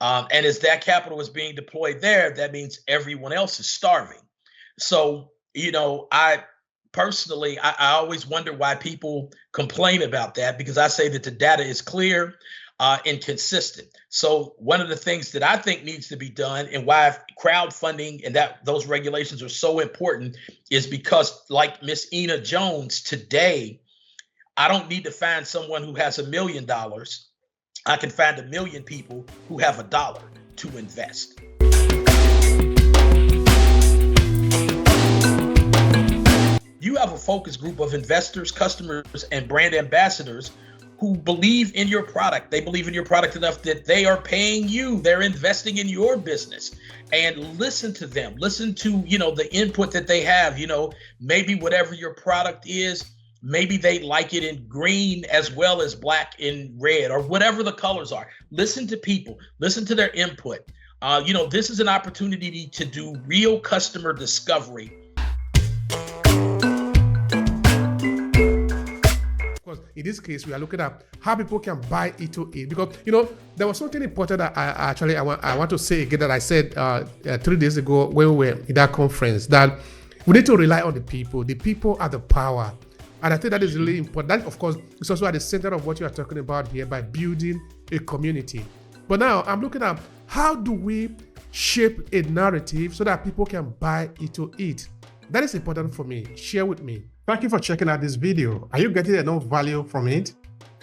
And as that capital is being deployed there, that means everyone else is starving. So, I personally, I always wonder why people complain about that, because I say that the data is clear and consistent. So one of the things that I think needs to be done, and why crowdfunding and that those regulations are so important, is because, like Miss Ina Jones today, I don't need to find someone who has $1 million. I can find 1 million people who have $1 to invest. You have a focus group of investors, customers, and brand ambassadors who believe in your product. They believe in your product enough that they are paying you. They're investing in your business. And listen to them. Listen to, the input that they have. Maybe whatever your product is, maybe they like it in green as well as black and red, or whatever the colors are. Listen to people. Listen to their input. This is an opportunity to do real customer discovery. In this case, we are looking at how people can buy into it, because there was something important that I want to say again that I said 3 days ago when we were in that conference, that we need to rely on the people. The people are the power, and I think that is really important. That, of course, is also at the center of what you are talking about here, by building a community. But now I'm looking at how do we shape a narrative so that people can buy into it. That is important for me. Share with me. Thank you for checking out this video. Are you getting enough value from it?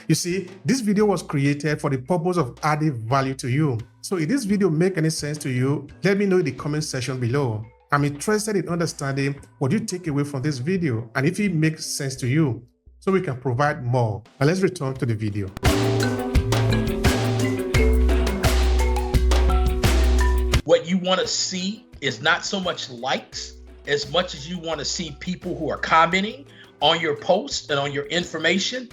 You see, this video was created for the purpose of adding value to you. So if this video make any sense to you, let me know in the comment section below. I'm interested in understanding what you take away from this video and if it makes sense to you, so we can provide more. Now let's return to the video. What you want to see is not so much likes, as much as you want to see people who are commenting on your posts and on your information,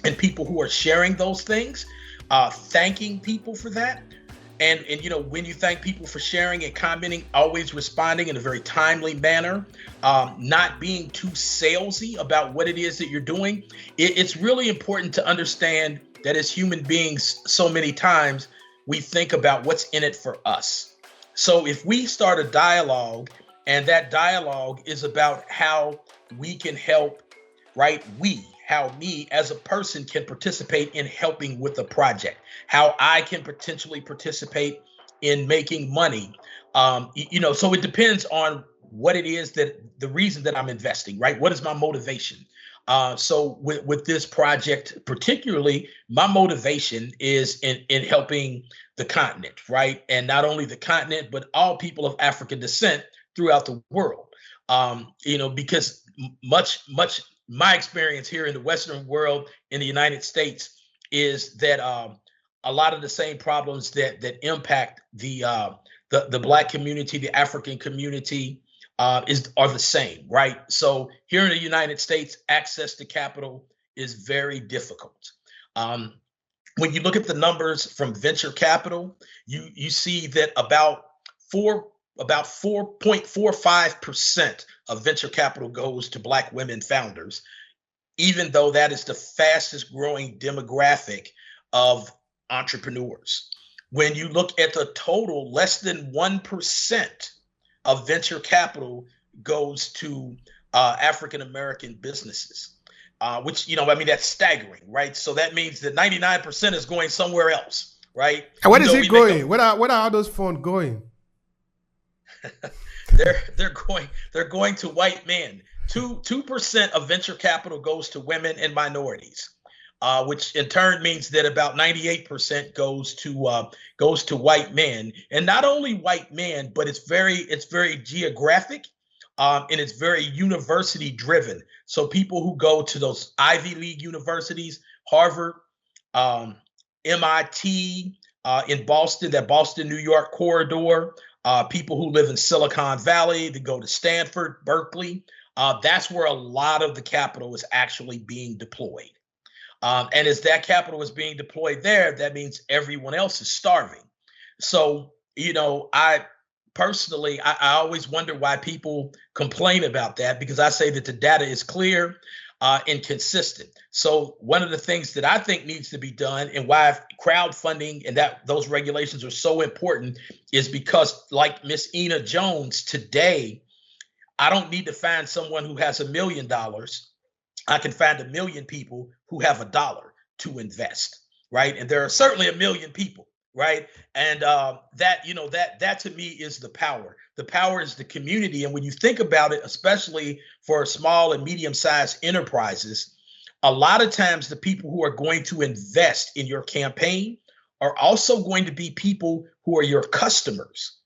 and people who are sharing those things, thanking people for that. And when you thank people for sharing and commenting, always responding in a very timely manner, not being too salesy about what it is that you're doing. It's really important to understand that as human beings, so many times we think about what's in it for us. So if we start a dialogue, and that dialogue is about how we can help, right? How me as a person can participate in helping with a project, how I can potentially participate in making money. So it depends on what it is that the reason that I'm investing, right? What is my motivation? So with this project, particularly, my motivation is in helping the continent, right? And not only the continent, but all people of African descent throughout the world, because much my experience here in the Western world, in the United States, is that a lot of the same problems that impact the Black community, the African community, are the same, right? So here in the United States, access to capital is very difficult. When you look at the numbers from venture capital, you see that about 4.45% of venture capital goes to Black women founders, even though that is the fastest growing demographic of entrepreneurs. When you look at the total, less than 1% of venture capital goes to African-American businesses, which, that's staggering, right? So that means that 99% is going somewhere else, right? And where is it going? Where are all those funds going? They're going to white men. 2% of venture capital goes to women and minorities, which in turn means that about 98% goes to white men, and not only white men, but it's very geographic, and it's very university driven. So people who go to those Ivy League universities, Harvard, MIT, in Boston, that Boston, New York corridor. People who live in Silicon Valley, that go to Stanford, Berkeley, that's where a lot of the capital is actually being deployed. And as that capital is being deployed there, that means everyone else is starving. So, I personally, I always wonder why people complain about that, because I say that the data is clear and consistent. So one of the things that I think needs to be done, and why crowdfunding and that those regulations are so important, is because, like Miss Ina Jones today, I don't need to find someone who has $1 million. I can find 1 million people who have $1 to invest, right? And there are certainly 1 million people, right? And that to me is the power. The power is the community. And when you think about it, especially for small and medium-sized enterprises, a lot of times the people who are going to invest in your campaign are also going to be people who are your customers.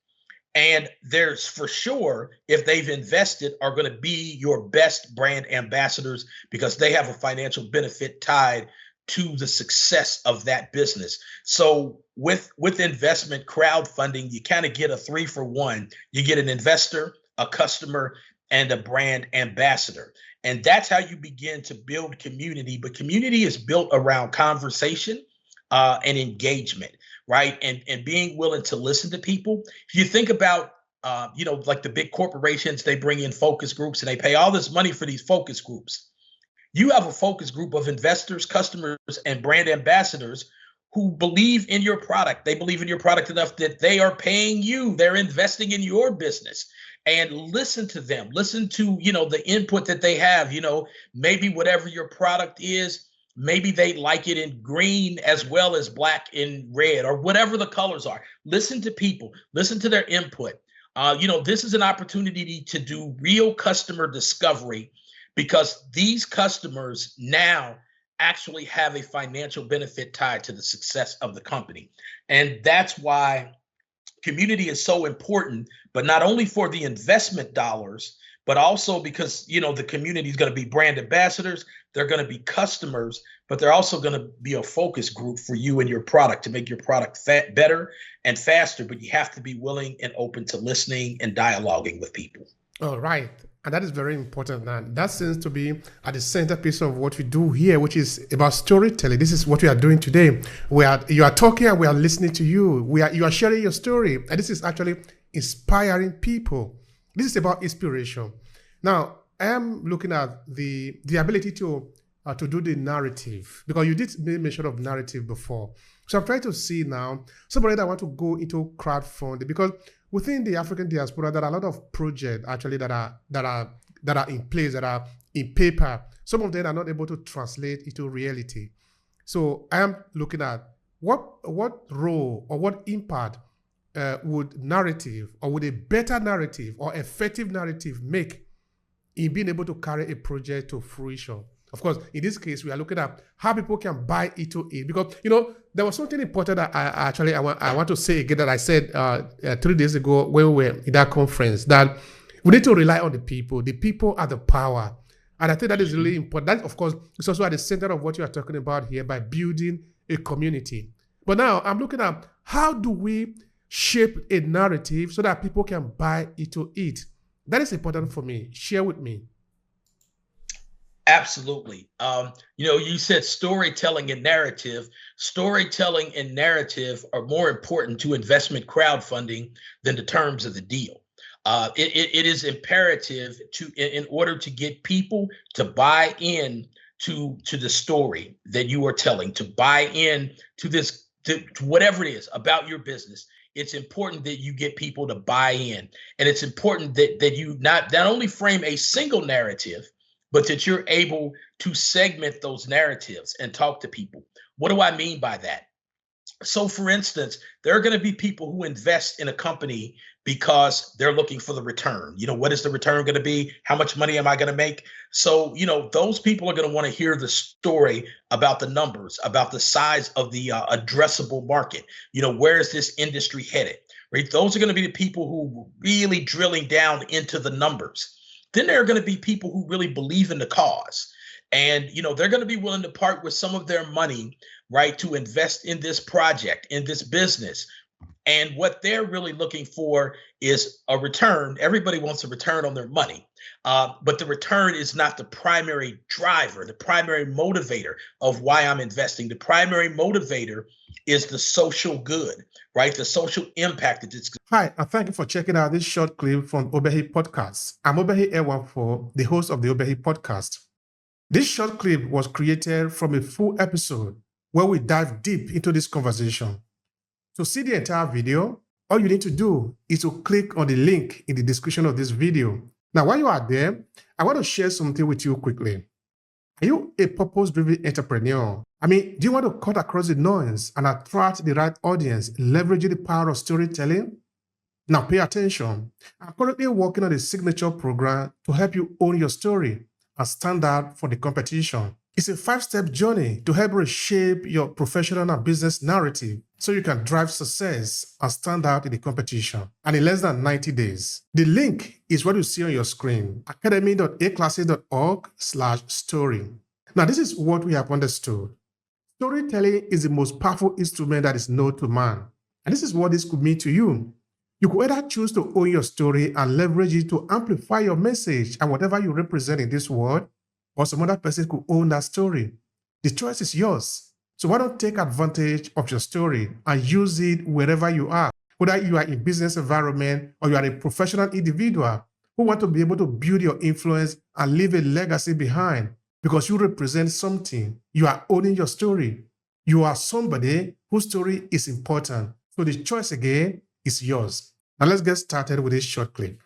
And there's for sure, if they've invested, are going to be your best brand ambassadors because they have a financial benefit tied to the success of that business. So with investment crowdfunding, you kind of get a 3-for-1. You get an investor, a customer, and a brand ambassador. And that's how you begin to build community. But community is built around conversation and engagement, right? And being willing to listen to people. If you think about, like the big corporations, they bring in focus groups and they pay all this money for these focus groups. You have a focus group of investors, customers, and brand ambassadors who believe in your product. They believe in your product enough that they are paying you. They're investing in your business. And listen to them. Listen to, the input that they have. Maybe whatever your product is, maybe they like it in green as well as black and red, or whatever the colors are. Listen to people. Listen to their input. This is an opportunity to do real customer discovery, because these customers now actually have a financial benefit tied to the success of the company. And that's why community is so important, but not only for the investment dollars, but also because, the community is going to be brand ambassadors, they're going to be customers, but they're also going to be a focus group for you and your product to make your product better and faster. But you have to be willing and open to listening and dialoguing with people. All right. And that is very important. And that seems to be at the centerpiece of what we do here, which is about storytelling. This is what we are doing today. You are talking and we are listening to you. You are sharing your story. And this is actually inspiring people. This is about inspiration. Now, I am looking at the ability to do the narrative, because you did mention of narrative before. So I'm trying to see now somebody that want to go into crowdfunding, because within the African diaspora, there are a lot of projects actually that are in place, that are in paper. Some of them are not able to translate into reality. So I am looking at what role or what impact would narrative, or would a better narrative or effective narrative make in being able to carry a project to fruition. Of course, in this case, we are looking at how people can buy into it, because there was something important that I want to say again that I said 3 days ago when we were in that conference, that we need to rely on the people. The people are the power, and I think that is really important. That, of course, is also at the center of what you are talking about here, by building a community. But now I'm looking at how do we shape a narrative so that people can buy into it. That is important for me. Share with me. Absolutely. You said storytelling and narrative. Storytelling and narrative are more important to investment crowdfunding than the terms of the deal. It is imperative in order to get people to buy in to the story that you are telling, to buy in to this, to whatever it is about your business. It's important that you get people to buy in, and it's important that you not only frame a single narrative, but that you're able to segment those narratives and talk to people. What do I mean by that? So, for instance, there are going to be people who invest in a company because they're looking for the return. What is the return going to be? How much money am I going to make? So, those people are going to want to hear the story about the numbers, about the size of the addressable market. Where is this industry headed? Right? Those are going to be the people who are really drilling down into the numbers. Then there are going to be people who really believe in the cause. And, they're going to be willing to part with some of their money, right, to invest in this project, in this business. And what they're really looking for is a return. Everybody wants a return on their money. But the return is not the primary driver, the primary motivator of why I'm investing. The primary motivator is the social good, right? The social impact that it's. Hi, and thank you for checking out this short clip from Obehi Podcast. I'm Obehi Ewanfo, the host of the Obehi Podcast. This short clip was created from a full episode where we dive deep into this conversation. To see the entire video, all you need to do is to click on the link in the description of this video. Now, while you are there, I want to share something with you quickly. Are you a purpose-driven entrepreneur? Do you want to cut across the noise and attract the right audience, leveraging the power of storytelling? Now, pay attention. I'm currently working on a signature program to help you own your story and stand out for the competition. It's a 5-step journey to help reshape your professional and business narrative so you can drive success and stand out in the competition. And in less than 90 days. The link is what you see on your screen, academy.aclasses.org/story. Now, this is what we have understood. Storytelling is the most powerful instrument that is known to man. And this is what this could mean to you. You could either choose to own your story and leverage it to amplify your message and whatever you represent in this world, or some other person could own that story. The choice is yours. So why don't take advantage of your story and use it wherever you are, whether you are in business environment or you are a professional individual who want to be able to build your influence and leave a legacy behind because you represent something. You are owning your story. You are somebody whose story is important. So the choice again is yours. Now let's get started with this short clip.